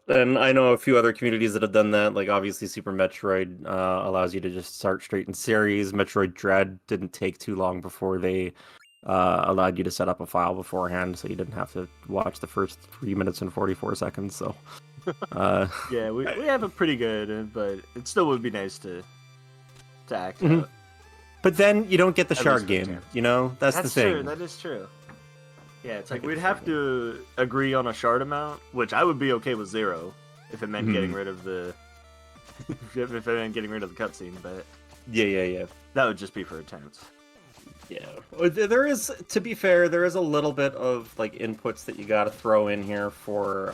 And I know a few other communities that have done that. Like obviously, Super Metroid allows you to just start straight in series. Metroid Dread didn't take too long before they allowed you to set up a file beforehand, so you didn't have to watch the first 3 minutes and 44 seconds. So, yeah, we have it pretty good, but it still would be nice to act Mhm. out. But then you don't get the At shard least for a game. chance. You know, that's the thing. True. That is true. Yeah, it's like Get we'd the have shard to agree on a shard amount, which I would be okay with 0 if it meant getting Mhm. rid of the if it meant getting rid of the cutscene, but Yeah. that would just be for attempts. Yeah, there is, to be fair, there is a little bit of like inputs that you got to throw in here for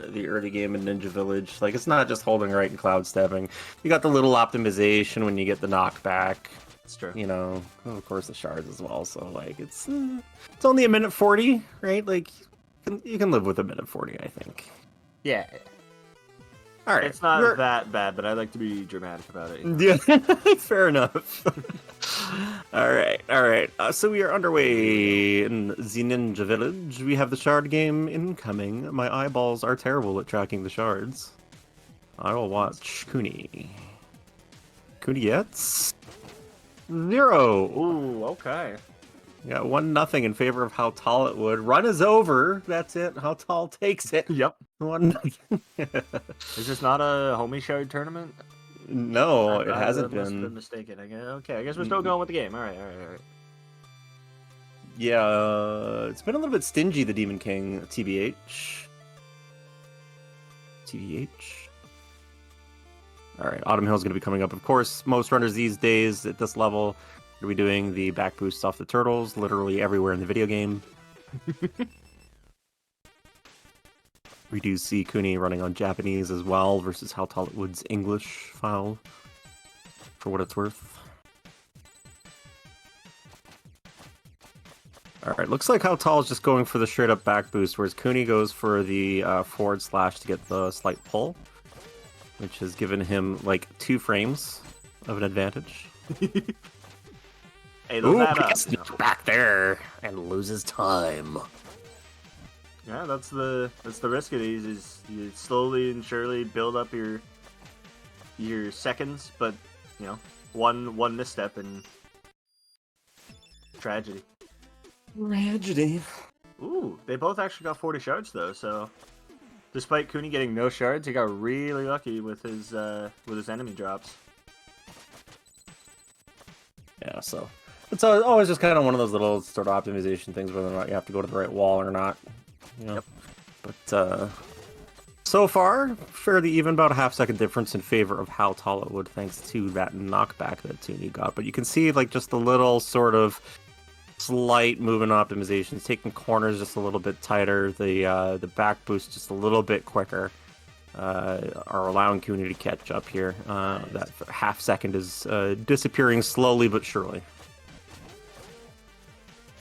the early game in Ninja Village. Like it's not just holding right and cloud stepping. You got the little optimization when you get the knockback. It's true. You know, of course the shards as well. So like it's only a minute 40, right? Like you can live with a minute 40, I think. Yeah. All right, It's not that bad, but I like to be dramatic about it. You know? Yeah, fair enough. All right. So we are underway in the Ninja Village. We have the shard game incoming. My eyeballs are terrible at tracking the shards. I will watch Kuni. Kuni gets 0. Ooh, okay. Yeah, 1-0 in favor of HowTallItWould. Run is over. That's it. How Tall takes it. Yep. 1-0. Is this not a homie shard tournament? No, it hasn't I must have been. been mistaken. Okay, I guess we're still going with the game. All right. Yeah, it's been a little bit stingy, the Demon King, TBH. Alright, Autumn Hill is going to be coming up. Of course, most runners these days at this level are be doing the back boost off the turtles, literally everywhere in the video game. We do see Kuni running on Japanese as well, versus HowTallItWould's English file, for what it's worth. Alright, looks like HowTall is just going for the straight up back boost, whereas Kuni goes for the forward slash to get the slight pull, which has given him like 2 frames of an advantage. Hey, Ooh, that he up. gets back there and loses time. Yeah, that's the risk of these. Is you slowly and surely build up your seconds, but you know, one misstep and tragedy. Tragedy. Ooh, they both actually got 40 shards though. So, despite Kuni getting no shards, he got really lucky with his enemy drops. Yeah, so it's always just kind of one of those little sort of optimization things, whether or not you have to go to the right wall or not. You know? Yep. But so far, fairly even, about a half-second difference in favor of HowTallItWould, thanks to that knockback that Tuni got. But you can see like just the little sort of slight movement optimizations, taking corners just a little bit tighter, the back boost just a little bit quicker, are allowing Kuni to catch up here. Nice. That half second is disappearing slowly but surely.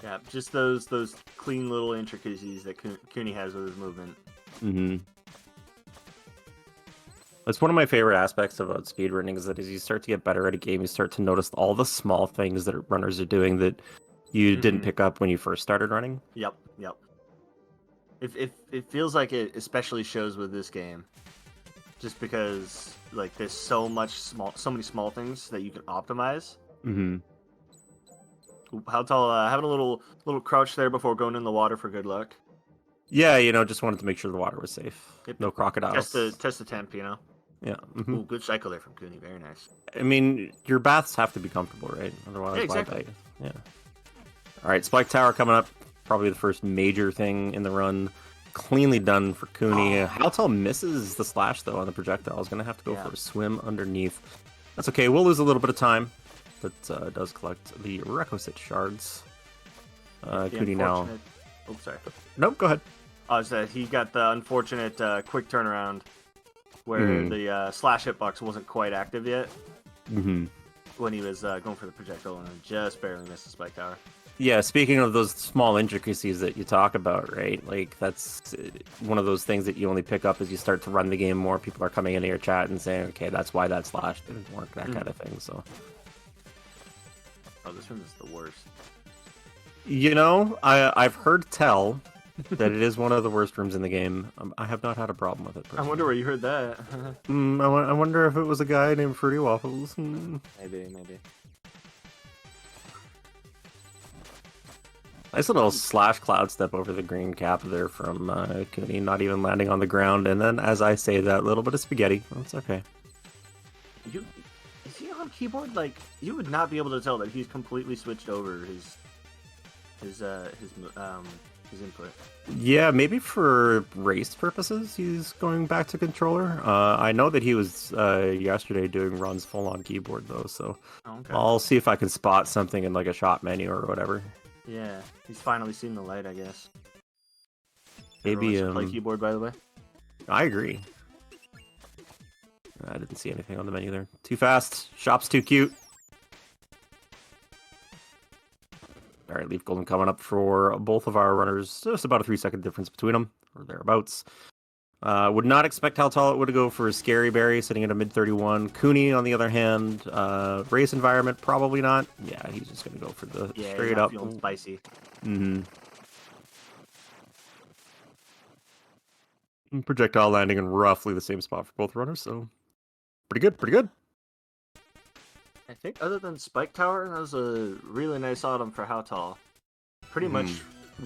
Yeah, just those clean little intricacies that Kuni has with his movement. Mm-hmm. That's one of my favorite aspects about speedrunning, is that as you start to get better at a game, you start to notice all the small things that runners are doing that you didn't pick up when you first started running. Yep. It feels like it especially shows with this game, just because like there's so many small things that you can optimize. Mm-hmm. How tall? Having a little crouch there before going in the water for good luck. Yeah, just wanted to make sure the water was safe. Yep. No crocodiles. Test the temp, you know. Yeah. Mm-hmm. Ooh, good cycle there from Kuni. Very nice. I mean, your baths have to be comfortable, right? Otherwise, Yeah, exactly. why bite? Yeah. All right, Spike Tower coming up. Probably the first major thing in the run. Cleanly done for Kuni. HowTall misses the slash, though, on the projectile. Is going to have to go for a swim underneath. That's okay. We'll lose a little bit of time, but does collect the requisite shards. Kuni now. Oh, sorry. Nope, go ahead. So he got the unfortunate quick turnaround where the slash hitbox wasn't quite active yet when he was going for the projectile and just barely missed the spike tower. Yeah, speaking of those small intricacies that you talk about, right? Like, that's one of those things that you only pick up as you start to run the game more. People are coming into your chat and saying, okay, that's why that slash didn't work, that kind of thing, so. Oh, this one is the worst. I've heard tell that it is one of the worst rooms in the game. I have not had a problem with it. I wonder where you heard that. I wonder if it was a guy named Fruity Waffles. Maybe. Nice little slash cloud step over the green cap there from Kuni, not even landing on the ground. And then, as I say that, little bit of spaghetti. That's okay. Is he on keyboard? Like, you would not be able to tell that he's completely switched over his input. Yeah, maybe for race purposes, he's going back to controller. I know that he was yesterday doing runs full on keyboard though, so okay. I'll see if I can spot something in like a shot menu or whatever. Yeah, he's finally seen the light, I guess. Maybe play keyboard, by the way. I agree. I didn't see anything on the menu there. Too fast. Shop's too cute. All right, Leaf Golden coming up for both of our runners. Just about a 3-second difference between them, or thereabouts. Would not expect HowTallItWould to go for Scary Berry, sitting at a mid-31. Kuni, on the other hand, race environment, probably not. Yeah, he's just going to go for the straight up. Feeling spicy. Projectile landing in roughly the same spot for both runners, so pretty good. I think other than Spike Tower, that was a really nice autumn for HowTall. Pretty much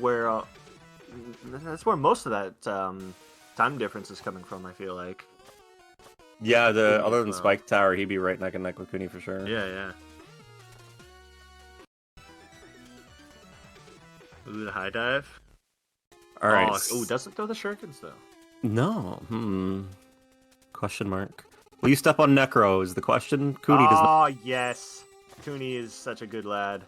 where that's where most of that time difference is coming from, I feel like. Yeah, other than Spike Tower, he'd be right neck and neck with Kuni for sure. Yeah. Ooh, the high dive. All right. Oh, doesn't throw the shurikens though. No. Question mark. Will you step on Necro is the question. Kuni does not. Oh, yes. Kuni is such a good lad.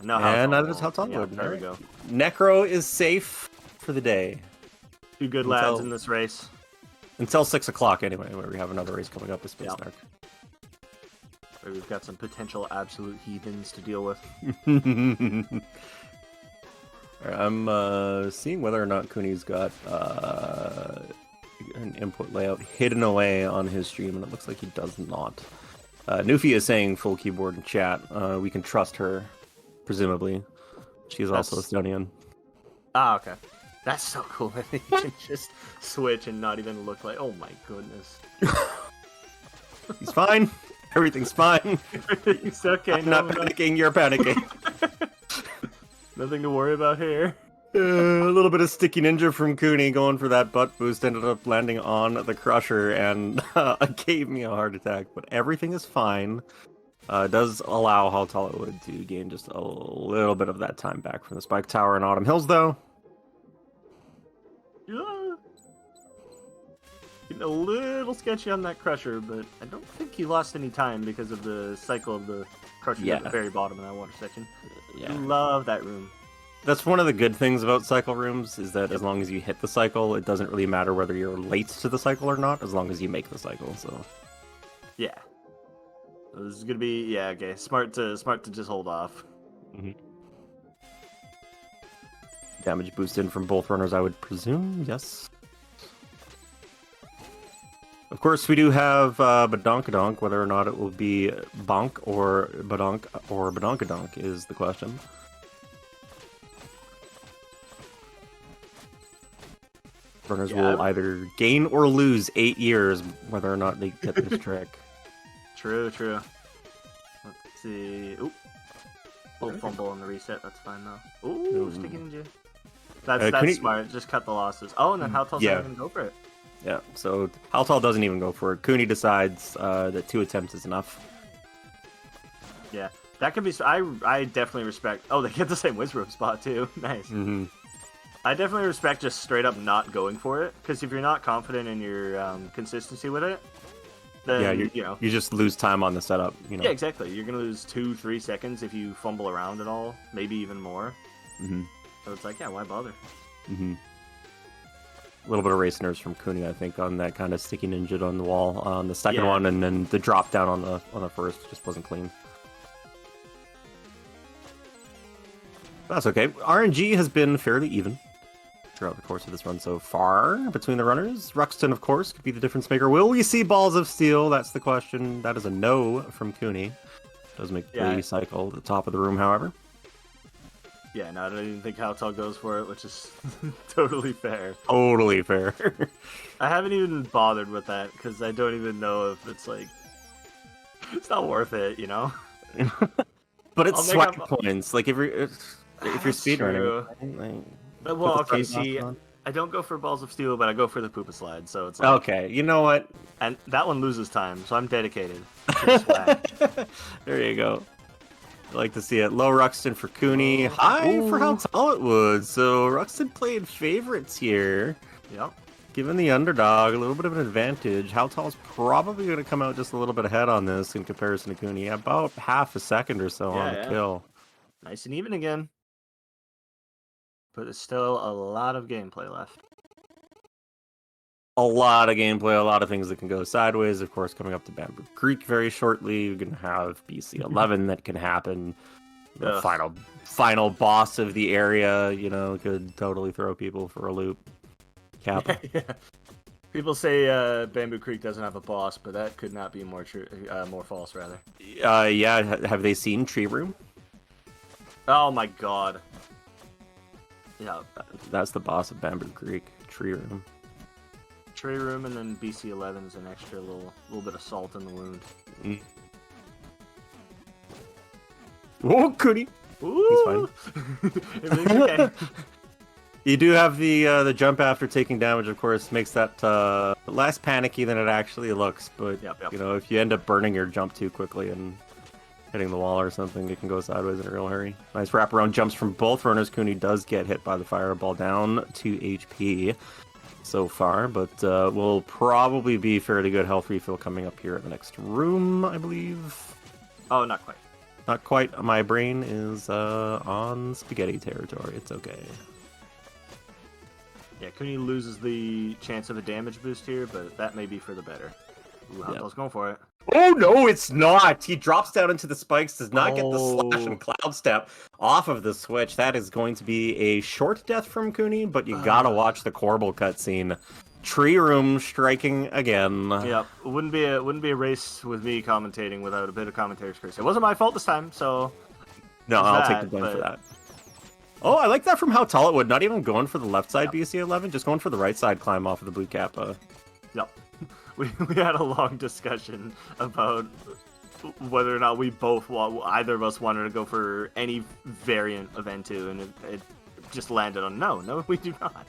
No, and that is HowTallItWould. There we go. Necro is safe for the day. Two good lads in this race. Until 6 o'clock anyway, where we have another race coming up with Space Dark. Where we've got some potential absolute heathens to deal with. I'm seeing whether or not Kuni's got an input layout hidden away on his stream, and it looks like he does not. Newfie is saying full keyboard in chat. We can trust her, presumably. She's also Estonian. Ah, okay. That's so cool that he can just switch and not even look like... Oh my goodness. He's fine. Everything's fine. Everything's okay. I'm not panicking, you're panicking. Nothing to worry about here. A little bit of Sticky Ninja from Kuni going for that butt boost. Ended up landing on the Crusher and gave me a heart attack. But everything is fine. Does allow HowTallItWould to gain just a little bit of that time back from the Spike Tower in Autumn Hills, though. Yeah. Getting a little sketchy on that Crusher, but I don't think he lost any time because of the cycle of the Crusher at the very bottom of that water section. Yeah. Love that room. That's one of the good things about cycle rooms, is that as long as you hit the cycle, it doesn't really matter whether you're late to the cycle or not, as long as you make the cycle, so... Yeah. This is gonna be, okay, smart to just hold off. Damage boost in from both runners, I would presume, yes. Of course, we do have Badonkadonk. Whether or not it will be Bonk or Badonk or Badonkadonk is the question. Runners will either gain or lose 8 years, whether or not they get this trick. True. Let's see. Oop. Little fumble on the reset. That's fine though. Ooh, Sticky Ninja. That's smart. Just cut the losses. Oh, and then HowTall's not even go for it. Yeah, so HowTall doesn't even go for it. Kuni decides that 2 attempts is enough. Yeah, that could be... I definitely respect... Oh, they get the same Wizroom spot, too. Nice. I definitely respect just straight up not going for it, because if you're not confident in your consistency with it, then, you just lose time on the setup. Yeah, exactly. You're going to lose 2-3 seconds if you fumble around at all, maybe even more. So it's like, why bother? A little bit of race nerves from Kuni, I think, on that kind of Sticky Ninja on the wall on the second one, and then the drop down on the first just wasn't clean. That's okay. RNG has been fairly even throughout the course of this run so far between the runners. Ruxton, of course, could be the difference maker. Will we see Balls of Steel? That's the question. That is a no from Kuni. Does make the cycle at the top of the room, however. Yeah, no, I don't even think HowTall goes for it, which is totally fair. Totally fair. I haven't even bothered with that because I don't even know if it's like it's not worth it, you know. But it's I'll make swag up- points. Like if you're speedrunning, like, Well, put the okay, sun see, on. I don't go for balls of steel, but I go for the Poopa slide. So it's like, Okay, you know what? and that one loses time, so I'm dedicated to the swag. There you go. I like to see it. Low Ruxton for Kuni. High for Ooh. HowTallItWould. So Ruxton played favorites here. Yep. Given the underdog a little bit of an advantage, HowTall's probably going to come out just a little bit ahead on this in comparison to Kuni. About half a second or so on the kill. Nice and even again. But there's still a lot of gameplay left. A lot of gameplay, a lot of things that can go sideways. Of course, coming up to Bamboo Creek very shortly, you're going to have BC 11 that can happen. The final boss of the area, you know, could totally throw people for a loop. Cap. Yeah. People say Bamboo Creek doesn't have a boss, but that could not be more true, more false, rather. Yeah, have they seen Tree Room? Oh my god. Yeah. That's the boss of Bamboo Creek, Tree Room. Tree Room, and then BC 11 is an extra little bit of salt in the wound. Mm. Oh, Kuni! He's fine. Everything's okay. You do have the jump after taking damage, of course, makes that less panicky than it actually looks. But Yep. you know, if you end up burning your jump too quickly and hitting the wall or something, it can go sideways in a real hurry. Nice wraparound jumps from both runners. Kuni does get hit by the fireball, down 2 HP so far, but will probably be fairly good health refill coming up here at the next room, I believe. Oh, not quite. Not quite. My brain is on spaghetti territory. It's okay. Yeah, Kuni loses the chance of a damage boost here, but that may be for the better. Ooh, HowTall's going for it. Oh, no, it's not! He drops down into the spikes, does not get the slash and cloud step off of the switch. That is going to be a short death from Kuni, but you gotta watch the Corbel cutscene. Tree Room striking again. Yep, it wouldn't be a race with me commentating without a bit of commentary space. It wasn't my fault this time, so... No, I'll take the blame for that. Oh, I like that from HowTallItWould. Not even going for the left side BC 11, just going for the right side climb off of the blue kappa. Yep. We had a long discussion about whether or not we both either of us wanted to go for any variant of N2, and it just landed on no, we do not.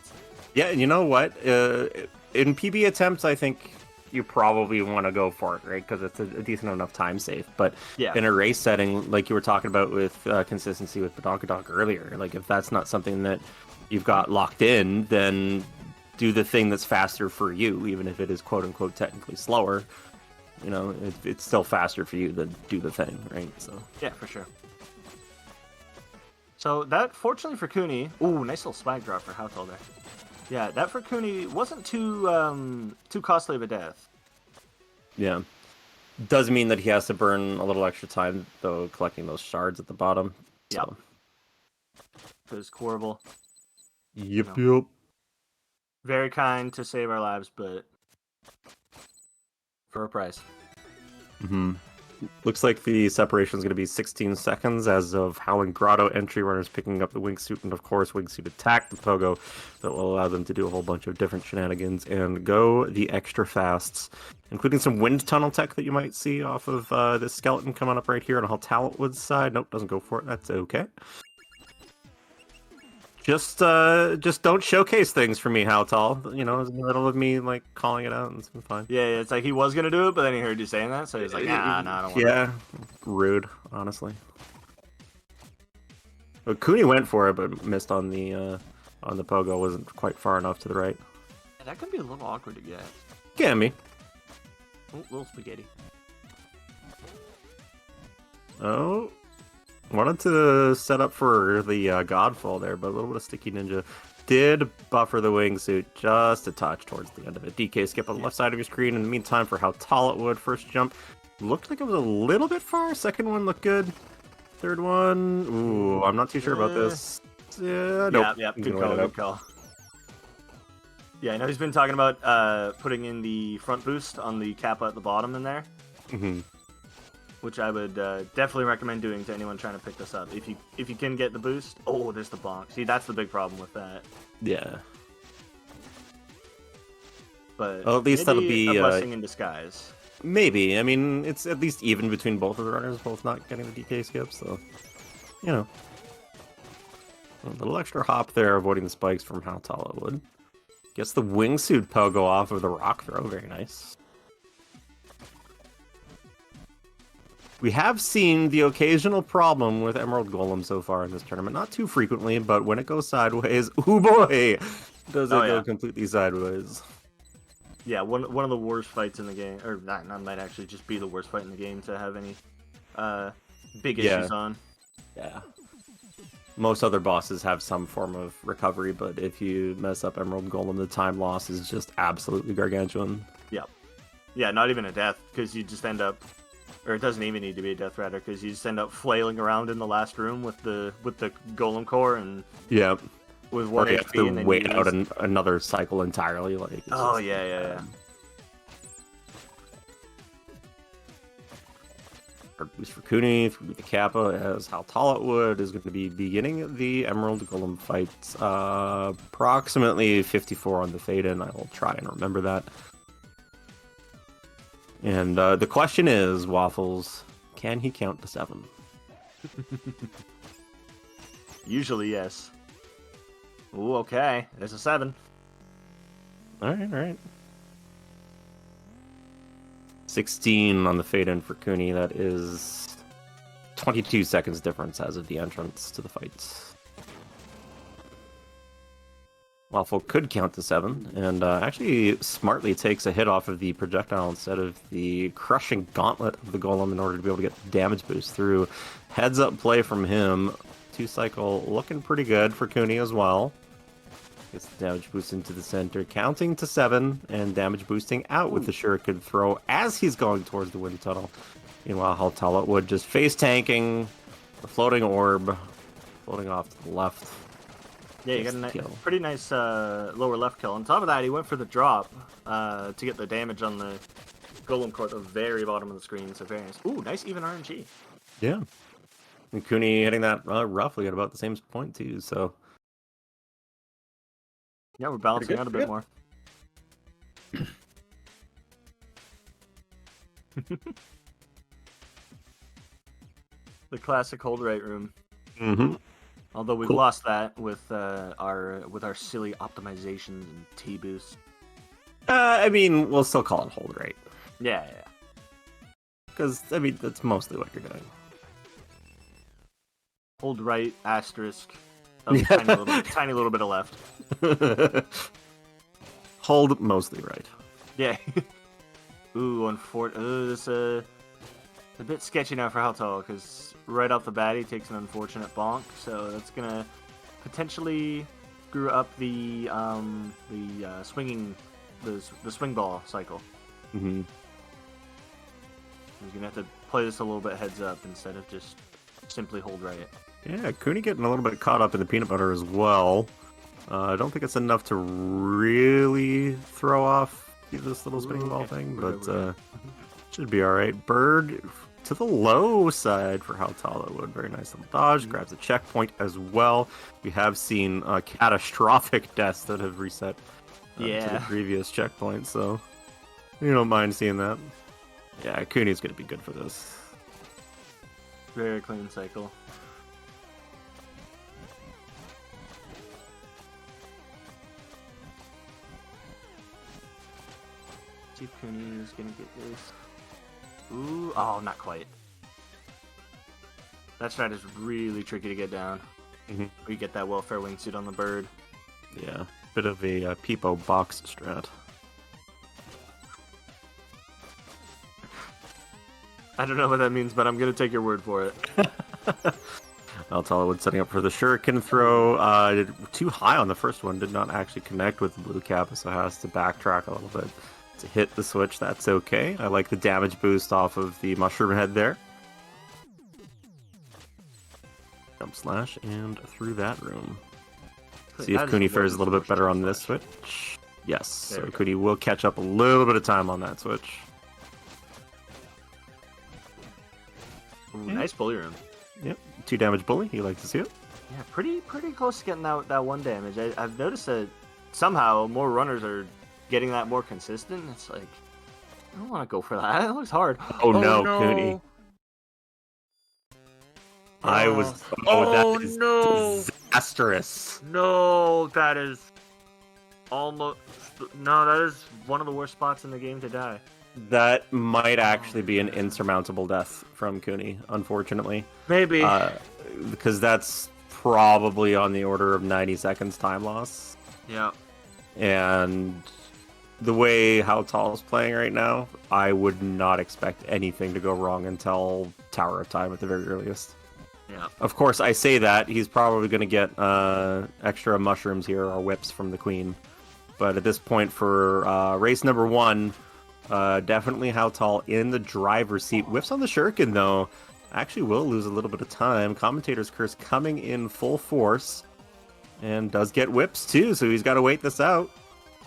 Yeah, and you know what? In PB attempts, I think you probably want to go for it, right? Because it's a decent enough time save. But in a race setting, like you were talking about with consistency with Badonkadonk earlier, like if that's not something that you've got locked in, then do the thing that's faster for you, even if it is quote-unquote technically slower. You know, it's still faster for you to do the thing, right? So yeah, for sure. So that, fortunately for Kuni, ooh, nice little spike drop for HowTall there. Yeah, that for Kuni wasn't too costly of a death. Yeah. Does mean that he has to burn a little extra time, though, collecting those shards at the bottom. Yep. Because Corbel. Yep. Very kind to save our lives, but for a price. Mm-hmm. Looks like the separation is going to be 16 seconds as of Howling Grotto entry runners picking up the wingsuit, and of course wingsuit attack the pogo that will allow them to do a whole bunch of different shenanigans and go the extra fasts, including some wind tunnel tech that you might see off of this skeleton coming up right here on HowTallItWood's side. Nope, doesn't go for it. That's okay. Just don't showcase things for me, HowTall. You know, in the middle of me like calling it out, and it's been fine. Yeah, it's like he was gonna do it, but then he heard you saying that, so he's like, nah, I don't want to. Yeah, rude, honestly. But Kuni went for it, but missed on the pogo. Wasn't quite far enough to the right. Yeah, that can be a little awkward to get. Can be. Oh, little spaghetti. Oh. Wanted to set up for the Godfall there, but a little bit of Sticky Ninja did buffer the wingsuit just a touch towards the end of it. DK skip on the left side of your screen. In the meantime, for HowTallItWould, first jump looked like it was a little bit far. Second one looked good. Third one, ooh, I'm not too sure about this. Yeah, nope. Yeah, good call. Yeah, I know he's been talking about putting in the front boost on the kappa at the bottom in there. Mm-hmm. which I would definitely recommend doing to anyone trying to pick this up. If you can get the boost. Oh, there's the bonk. See, that's the big problem with that. Yeah. But well, at least that'll be a blessing in disguise. Maybe. I mean, it's at least even between both of the runners, both not getting the DK skip, so, you know. A little extra hop there, avoiding the spikes from HowTallItWould. Gets the wingsuit pogo off of the rock throw, very nice. We have seen the occasional problem with Emerald Golem so far in this tournament. Not too frequently, but when it goes sideways, oh boy, does it go completely sideways. Yeah, one of the worst fights in the game, or that might actually just be the worst fight in the game to have any big issues on. Yeah. Most other bosses have some form of recovery, but if you mess up Emerald Golem, the time loss is just absolutely gargantuan. Yeah. Yeah, not even a death, because you just end up, or it doesn't even need to be a death rather, because you just end up flailing around in the last room with the Golem core and with 1 you HP have to and then wait out another cycle entirely. Like oh yeah. Boost for Kuni through the Kappa as HowTallItWould is going to be beginning the Emerald Golem fight. Approximately 54 on the fade-in. I will try and remember that. And the question is, Waffles, can he count to 7? Usually, yes. Ooh, okay. There's a 7. Alright. 16 on the fade-in for Kuni. That is 22 seconds difference as of the entrance to the fight. Waffle could count to 7, and actually smartly takes a hit off of the projectile instead of the crushing gauntlet of the Golem in order to be able to get the damage boost through. Heads-up play from him. 2-cycle looking pretty good for Kuni as well. Gets the damage boost into the center, counting to 7, and damage boosting out with the shuriken throw as he's going towards the wind tunnel. Meanwhile, HowTallItWould just face tanking the floating orb, floating off to the left. Yeah, you got a pretty nice lower left kill. On top of that, he went for the drop to get the damage on the Golem core at the very bottom of the screen. So very nice. Ooh, nice even RNG. Yeah. And Kuni hitting that roughly at about the same point too, so... Yeah, we're balancing out a bit more. The classic hold right room. Mm-hmm. Although we've lost that with our silly optimizations and T boosts. I mean, we'll still call it hold right. Yeah. Because I mean, that's mostly what you're doing. Hold right asterisk. Tiny little bit of left. Hold mostly right. Yeah. Ooh, this a bit sketchy now for HowTall, because right off the bat he takes an unfortunate bonk, so that's gonna potentially screw up the swing ball cycle. Mm-hmm. He's gonna have to play this a little bit heads up instead of just simply hold right. Yeah, Kuni getting a little bit caught up in the peanut butter as well. I don't think it's enough to really throw off this little spinning ball thing, but should be alright. Bird to the low side for HowTallItWould. Very nice little dodge. Grabs a checkpoint as well. We have seen catastrophic deaths that have reset to the previous checkpoint, so you don't mind seeing that. Yeah, Kuni's going to be good for this. Very clean cycle. See if Kuni is gonna get this. Ooh, oh, not quite. That strat is really tricky to get down. Mm-hmm. You get that welfare wingsuit on the bird. Yeah, bit of a peepo box strat. I don't know what that means, but I'm gonna take your word for it. HowTallItWould setting up for the shuriken throw. Too high on the first one, did not actually connect with the blue cap, so has to backtrack a little bit to hit the switch. That's okay. I like the damage boost off of the mushroom head there. Jump slash and through that room. See if Kuni fares a little bit better on this switch. Yes, so Kuni will catch up a little bit of time on that switch. Ooh, nice bully room. Yep, 2 damage bully. You like to see it? Yeah, pretty close to getting that 1 damage. I've noticed that somehow more runners are getting that more consistent. It's like, I don't want to go for that. It looks hard. Oh no, Kuni. I was. Oh, that is no. disastrous. No, that is almost. No, that is one of the worst spots in the game to die. That might actually be an insurmountable death from Kuni, unfortunately. Maybe. Because that's probably on the order of 90 seconds time loss. Yeah. And the way HowTall is playing right now, I would not expect anything to go wrong until Tower of Time at the very earliest. Yeah. Of course, I say that. He's probably going to get extra mushrooms here, or whips from the Queen. But at this point, for race number 1, definitely HowTall in the driver's seat. Whiffs on the shuriken, though. Actually will lose a little bit of time. Commentator's Curse coming in full force. And does get whips, too, so he's got to wait this out.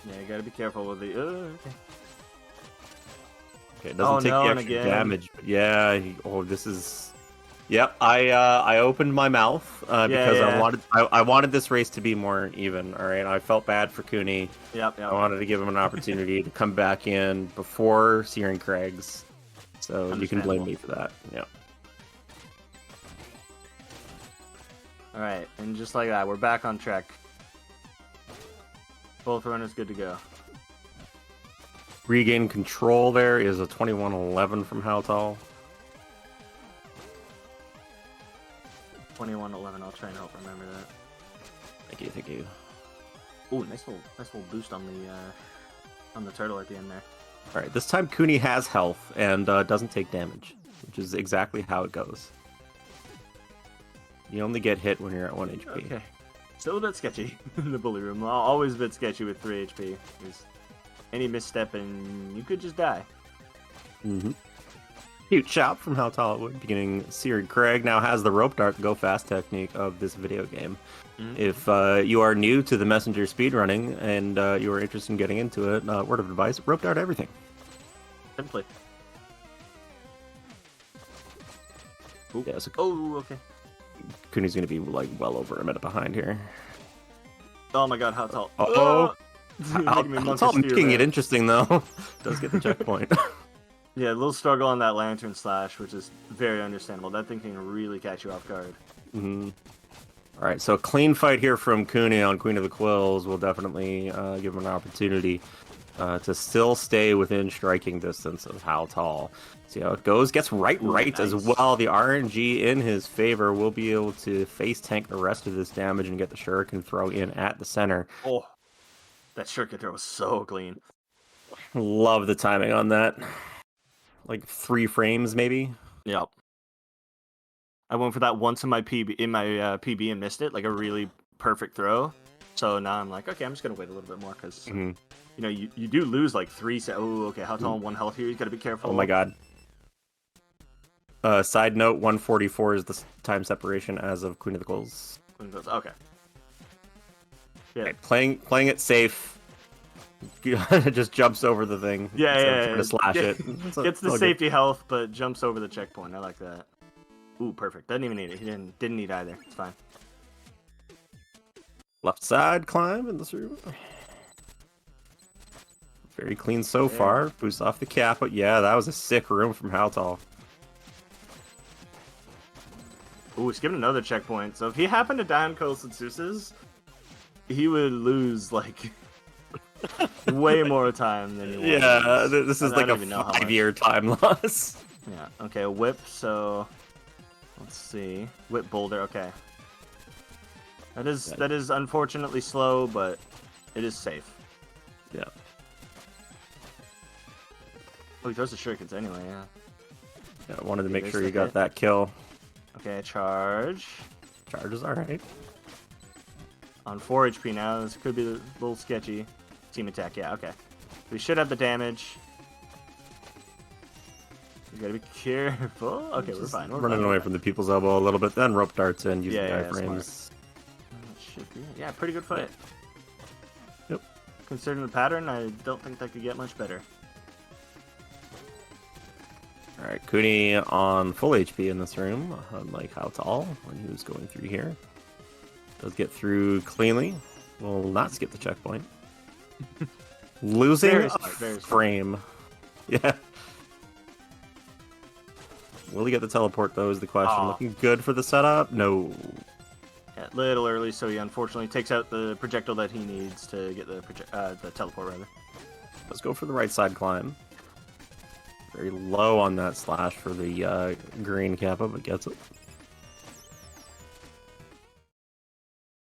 Yeah, you got to be careful with the... okay. Okay, it doesn't take the extra damage. But yeah, this is... Yep, I opened my mouth because I wanted this race to be more even. All right, I felt bad for Kuni. Yep. I wanted to give him an opportunity to come back in before Searing Craig's, so you can blame me for that. Yeah. All right, and just like that, we're back on track. Both runners good to go. Regain control. There is a 21-11 from HowTall. 21-11. I'll try and help remember that. Thank you. Ooh, nice little boost on the turtle at the end there. All right, this time Kuni has health and doesn't take damage, which is exactly how it goes. You only get hit when you're at 1 HP. Okay. Still a bit sketchy in the bully room. Always a bit sketchy with 3 HP. There's any misstep and you could just die. Mm-hmm. Cute shot from HowTallItWould, beginning Seared Craig now has the rope dart go fast technique of this video game. Mm-hmm. If you are new to the Messenger speedrunning and you are interested in getting into it, word of advice, rope dart everything. Simply. Yeah, so okay. Kuni's going to be like well over a minute behind here. Oh my god, HowTall. HowTall making it interesting though. Does get the checkpoint. Yeah, a little struggle on that lantern slash, which is very understandable. That thing can really catch you off guard. Mm-hmm. All right, so a clean fight here from Kuni on Queen of the Quills will definitely give him an opportunity to still stay within striking distance of HowTall. See how it goes. Gets right nice. As well. The RNG in his favor will be able to face tank the rest of this damage and get the shuriken throw in at the center. Oh, that shuriken throw was so clean. Love the timing on that. Like 3 frames, maybe. Yep. I went for that once in my PB and missed it, like a really perfect throw. So now I'm like, okay, I'm just gonna wait a little bit more because you know you do lose like 3. Oh, okay, HowTall on 1 health here. You gotta be careful. Oh my god. Side note: 144 is the time separation as of Queen of the Quills. Okay. Yeah. Okay, playing it safe. Just jumps over the thing. Yeah. To slash it. Gets the safety health, but jumps over the checkpoint. I like that. Ooh, perfect. Doesn't even need it. He didn't need either. It's fine. Left side climb in this room. Very clean so far. Boost off the cap, but yeah, that was a sick room from HowTall. Ooh, skipping another checkpoint. So if he happened to die on Kosetsu's, he would lose like way more time than he would. Yeah, this is like a 5-year time loss. Yeah. Okay, a whip. So let's see. Whip boulder. Okay. That is unfortunately slow, but it is safe. Yeah. Oh, he throws the shurikens anyway. Yeah. I wanted to make sure you got that kill. Okay, charge. Charge is alright. On 4 HP now. This could be a little sketchy. Team attack. Yeah. Okay. We should have the damage. You gotta be careful. Okay, we're fine. We're running away from the people's elbow a little bit, then rope darts in using iframes. Yeah, pretty good fight. Yep. Considering the pattern, I don't think that could get much better. Alright, Kuni on full HP in this room, unlike HowTall when he was going through here. Does get through cleanly. Will not skip the checkpoint. Losing a frame. Yeah. Will he get the teleport, though, is the question. Looking good for the setup? No. Yeah, a little early, so he unfortunately takes out the projectile that he needs to get the teleport, rather. Let's go for the right side climb. Very low on that slash for the green Kappa, but gets it.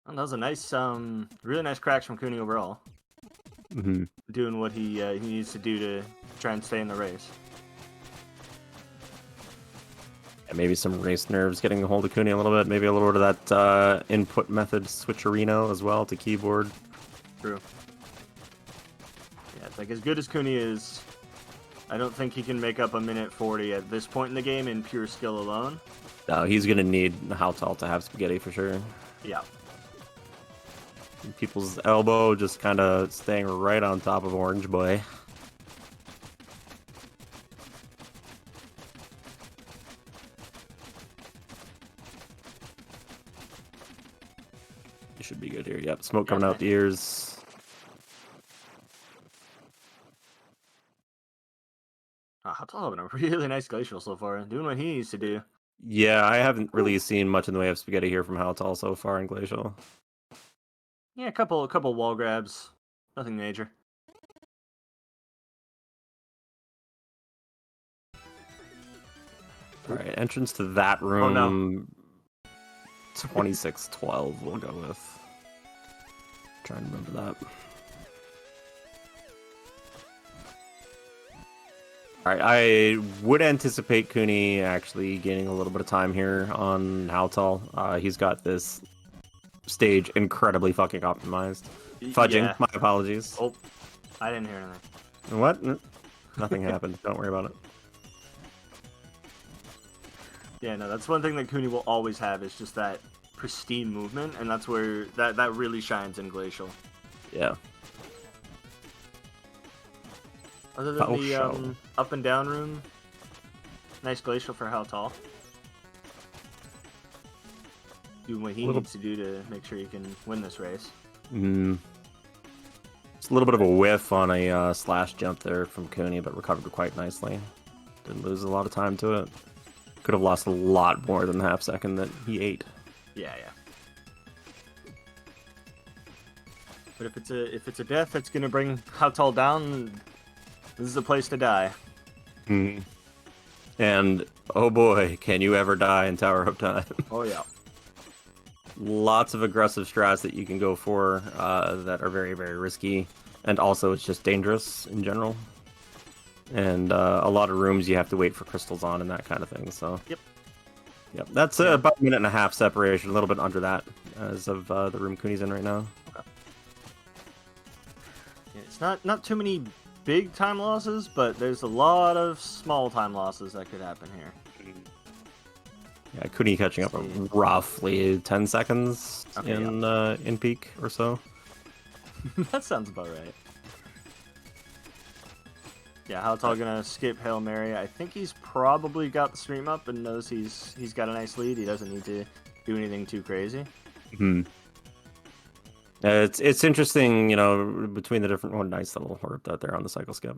Well, that was a nice, really nice cracks from Kuni overall. Mm-hmm. Doing what he needs to do to try and stay in the race. And maybe some race nerves getting a hold of Kuni a little bit. Maybe a little bit of that input method switcherino as well to keyboard. True. Yeah, it's like as good as Kuni is, I don't think he can make up a minute 40 at this point in the game in pure skill alone. No, he's going to need HowTall to have spaghetti for sure. Yeah. People's elbow just kind of staying right on top of Orange Boy. You should be good here. Yep, smoke coming out the ears. HowTall having a really nice glacial so far, doing what he needs to do. Yeah, I haven't really seen much in the way of spaghetti here from HowTall so far in glacial. Yeah, a couple wall grabs, nothing major. All right, entrance to that room. Oh, no. 2612 we'll go with. Trying to remember that. Alright, I would anticipate Kuni actually gaining a little bit of time here on HowTall. He's got this stage incredibly fucking optimized. Fudging, yeah. My apologies. Oh, I didn't hear anything. What? Nothing happened. Don't worry about it. Yeah, no, that's one thing that Kuni will always have is just that pristine movement, and that's where that really shines in glacial. Yeah. Other than the up and down room, nice glacial for HowTall. Doing what he needs to do to make sure he can win this race. It's a little bit of a whiff on a slash jump there from Kuni, but recovered quite nicely. Didn't lose a lot of time to it. Could have lost a lot more than the half second that he ate. Yeah. But if it's a death that's gonna bring HowTall down, this is a place to die. And oh boy, can you ever die in Tower of Time? Oh yeah. Lots of aggressive strats that you can go for that are very, very risky, and also it's just dangerous in general. And a lot of rooms you have to wait for crystals on and that kind of thing. So yep, that's about a minute and a half separation, a little bit under that as of the room Kuni's in right now. Okay. Yeah, it's not too many big time losses, but there's a lot of small time losses that could happen here. Yeah, Kuni catching up roughly 10 seconds in peak or so. That sounds about right. Yeah, HowTall gonna skip Hail Mary. I think he's probably got the stream up and knows he's got a nice lead. He doesn't need to do anything too crazy. It's interesting, you know, between the different nice little horde out there on the cycle skip.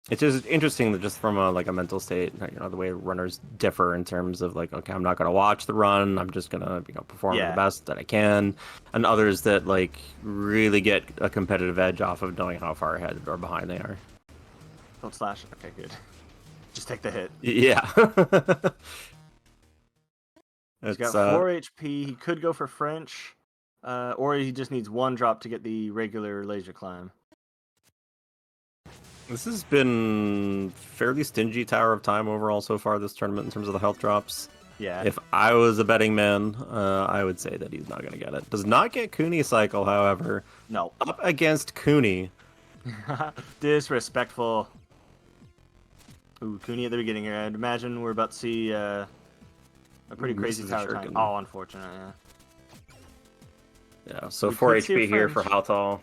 It's just interesting that just from a mental state, you know, the way runners differ in terms of like, okay, I'm not gonna watch the run, I'm just gonna perform the best that I can, and others that like really get a competitive edge off of knowing how far ahead or behind they are. Don't slash. Okay, good. Just take the hit. Yeah. He's got 4 HP. He could go for French, or he just needs 1 drop to get the regular laser climb. This has been fairly stingy Tower of Time overall so far this tournament in terms of the health drops. Yeah. If I was a betting man, I would say that he's not going to get it. Does not get Kuni cycle, however. No. Up against Kuni. Disrespectful. Ooh, Kuni at the beginning here. I'd imagine we're about to see a pretty crazy Tower Time. Oh, unfortunate, yeah. So 4 HP here for HowTall.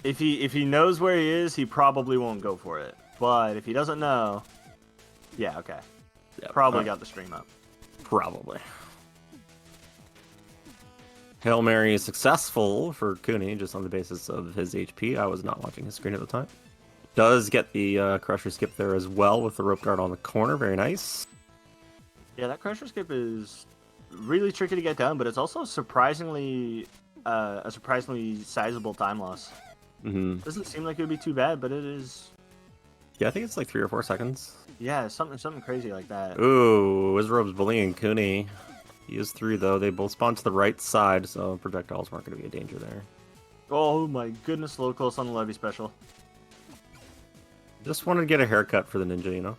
If he knows where he is, he probably won't go for it. but if he doesn't know, yeah, okay. Yep. Probably got the stream up. Probably. Hail Mary is successful for Kuni, just on the basis of his HP. I was not watching his screen at the time. Does get the Crusher Skip there as well with the rope guard on the corner. Very nice. Yeah, that Crusher Skip is really tricky to get down, but it's also surprisingly a surprisingly sizable time loss. Mm-hmm. Doesn't seem like it would be too bad, but it is. Yeah, I think it's like 3 or 4 seconds. Yeah, something crazy like that. Ooh, Wizrobe's bullying Kuni. He is through, though. They both spawn to the right side, so projectiles weren't going to be a danger there. Oh my goodness, low close on the levy special. Just wanted to get a haircut for the ninja, you know?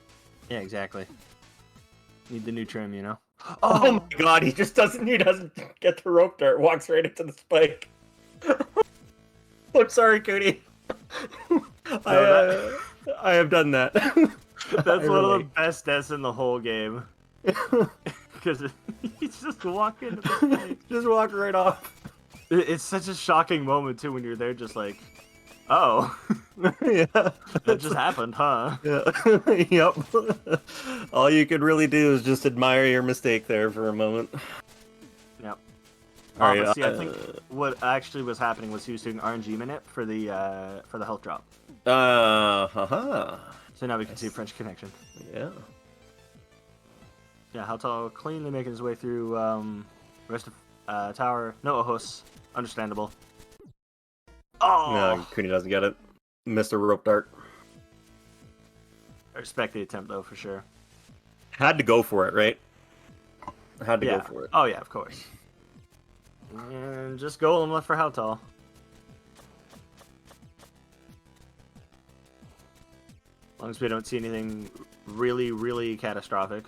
Yeah, exactly. Need the new trim, you know? Oh my god, he doesn't get the rope dart, walks right into the spike. I'm sorry, Kuni. I have done that. That's one of the best deaths in the whole game. Because he's just walking into the spike. Just walk right off. It's such a shocking moment, too, when you're there just like, oh. Yeah. That just happened, huh? Yeah. Yep. All you could really do is just admire your mistake there for a moment. Yep. All right, see, I think what actually was happening was he was doing RNG minute for the health drop. So now we can see French connection. Yeah. Yeah, HowTall cleanly making his way through rest of tower. No Ohos. Understandable. Oh! No, Kuni doesn't get it. Missed a rope dart. I respect the attempt, though, for sure. Had to go for it, right? Had to go for it. Oh, yeah, of course. And just golem left for HowTall. As long as we don't see anything really, really catastrophic.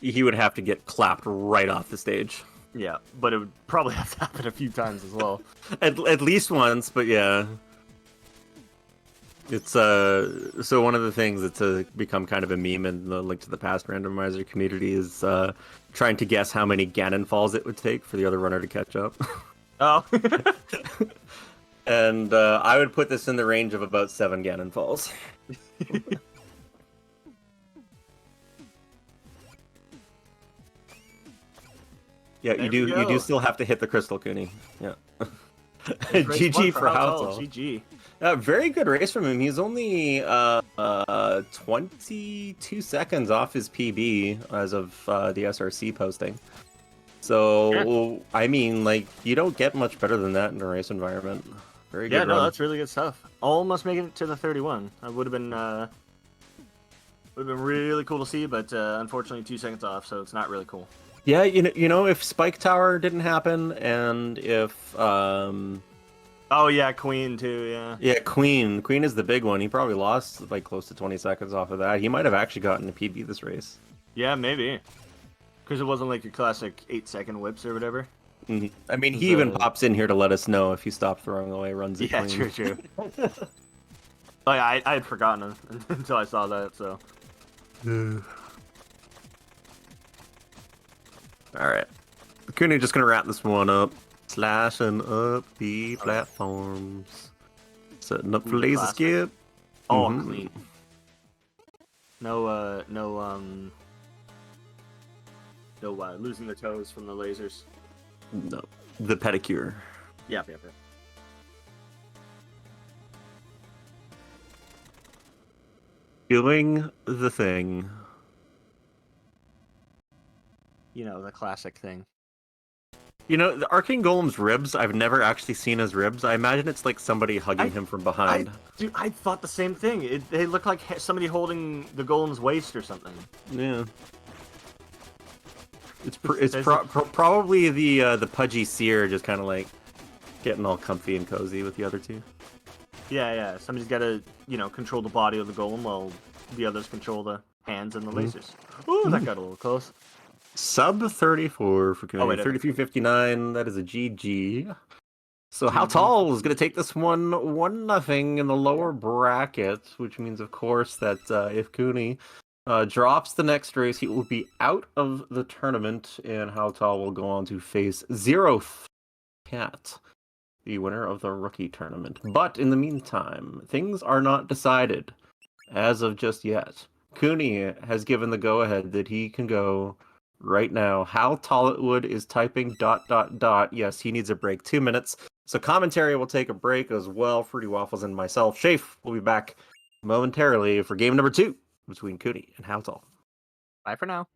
He would have to get clapped right off the stage. Yeah, but it would probably have to happen a few times as well. At least once, but yeah. It's so one of the things that's become kind of a meme in the Link to the Past randomizer community is trying to guess how many Ganon falls it would take for the other runner to catch up. Oh. And I would put this in the range of about 7 Ganon falls. Yeah, you do still have to hit the crystal, Kuni. Yeah. GG for HowTall. GG. Very good race from him. He's only 22 seconds off his PB as of the SRC posting. So, I mean, like, you don't get much better than that in a race environment. Very good. Yeah, no, that's really good stuff. Almost making it to the 31. That would have been really cool to see, but unfortunately 2 seconds off, so it's not really cool. Yeah, you know, if Spike Tower didn't happen, and if oh yeah, Queen too, yeah. Yeah, Queen is the big one. He probably lost like close to 20 seconds off of that. He might have actually gotten a PB this race. Yeah, maybe. Because it wasn't like your classic 8-second whips or whatever. Mm-hmm. I mean, he even pops in here to let us know if he stopped throwing away runs. Yeah, Queen. true. Oh yeah, I had forgotten him until I saw that, so. Alright. Kuni just gonna wrap this one up. Slashing up the platforms. Setting up for laser skip. Oh, clean. No losing the toes from the lasers. No. The pedicure. Yep. Doing the thing. You know, the classic thing. You know, the Arcane Golem's ribs, I've never actually seen his ribs. I imagine it's like somebody hugging him from behind. Dude, I thought the same thing. They look like somebody holding the Golem's waist or something. Yeah. It's probably the pudgy seer just kind of like getting all comfy and cozy with the other two. Yeah. Somebody's got to, control the body of the Golem while the others control the hands and the lasers. Ooh, that got a little close. Sub 34 for Kuni. 33.59. That is a GG. So HowTall is going to take this one 1-0 in the lower bracket, which means, of course, that if Kuni drops the next race, he will be out of the tournament, and HowTall will go on to face Zeroth Cat, the winner of the rookie tournament. But in the meantime, things are not decided. as of just yet. Kuni has given the go-ahead that he can go right now. HowTallItWould is typing ... Yes, he needs a break. 2 minutes. So commentary will take a break as well. Fruity Waffles and myself, Shafe, will be back momentarily for game number 2 between Kuni and HowTall. Bye for now.